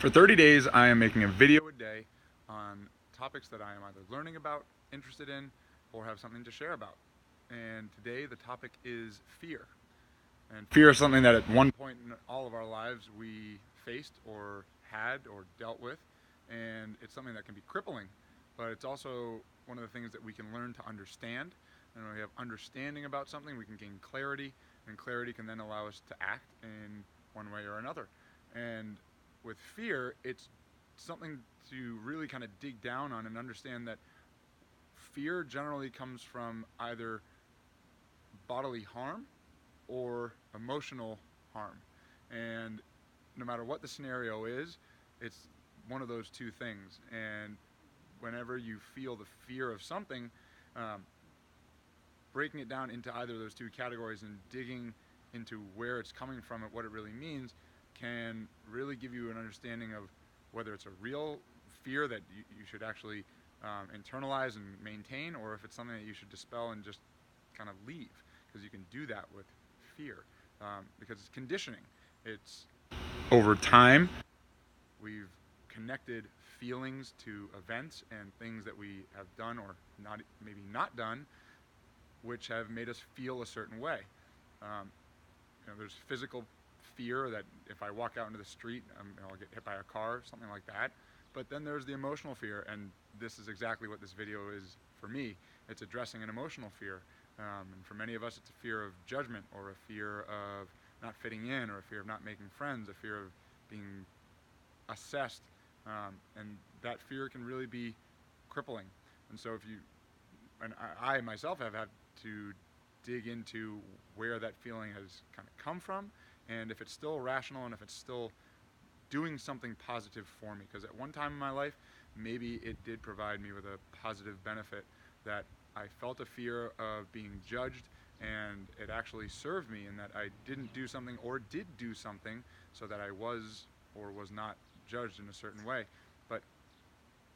For 30 days, I am making a video a day on topics that I am either learning about, interested in, or have something to share about. And today the topic is fear. And fear is something that at one point in all of our lives we faced or had or dealt with. And it's something that can be crippling, but it's also one of the things that we can learn to understand. And when we have understanding about something, we can gain clarity, and clarity can then allow us to act in one way or another. And with fear, it's something to really kind of dig down on and understand that fear generally comes from either bodily harm or emotional harm. And no matter what the scenario is, it's one of those two things. And whenever you feel the fear of something, breaking it down into either of those two categories and digging into where it's coming from and what it really means can really give you an understanding of whether it's a real fear that you should actually internalize and maintain, or if it's something that you should dispel and just kind of leave, because you can do that with fear, because it's conditioning. It's over time we've connected feelings to events and things that we have done or maybe not done, which have made us feel a certain way. There's physical fear that if I walk out into the street, I'll get hit by a car, something like that. But then there's the emotional fear, and this is exactly what this video is for me. It's addressing an emotional fear. And for many of us, it's a fear of judgment, or a fear of not fitting in, or a fear of not making friends, a fear of being assessed. And that fear can really be crippling. And so I myself have had to dig into where that feeling has kind of come from, and if it's still rational, and if it's still doing something positive for me. Because at one time in my life, maybe it did provide me with a positive benefit, that I felt a fear of being judged, and it actually served me in that I didn't do something or did do something so that I was or was not judged in a certain way. But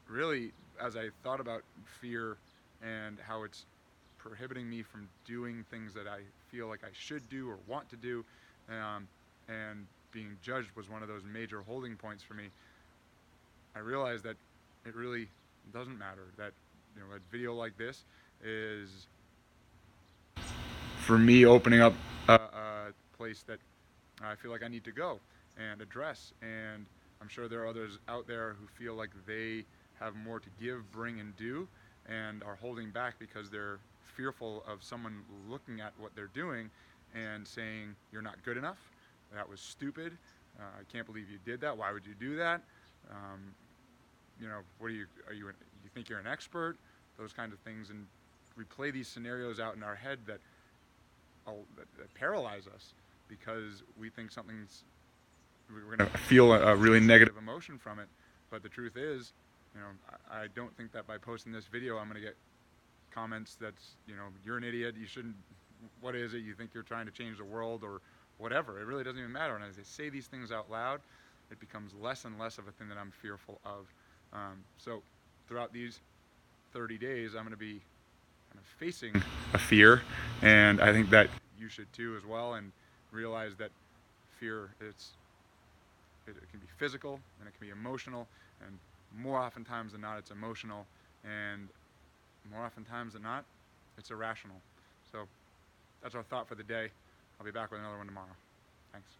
really, as I thought about fear and how it's prohibiting me from doing things that I feel like I should do or want to do, and being judged was one of those major holding points for me, I realized that it really doesn't matter. That a video like this is for me opening up a place that I feel like I need to go and address. And I'm sure there are others out there who feel like they have more to give, bring, and do, and are holding back because they're fearful of someone looking at what they're doing and saying, "You're not good enough. That was stupid. I can't believe you did that. Why would you do that? What you think you're an expert?" Those kinds of things. And we play these scenarios out in our head that paralyze us, because we think we're going to feel a really negative emotion from it. But the truth is, I don't think that by posting this video I'm going to get comments that's, "You're an idiot, you shouldn't, what is it, you think you're trying to change the world," or whatever. It really doesn't even matter. And as I say these things out loud, it becomes less and less of a thing that I'm fearful of. So throughout these 30 days, I'm going to be kind of facing a fear, and I think that you should too as well, and realize that fear, it can be physical and it can be emotional, and more oftentimes than not it's emotional, and more oftentimes than not it's irrational. So that's our thought for the day. I'll be back with another one tomorrow. Thanks.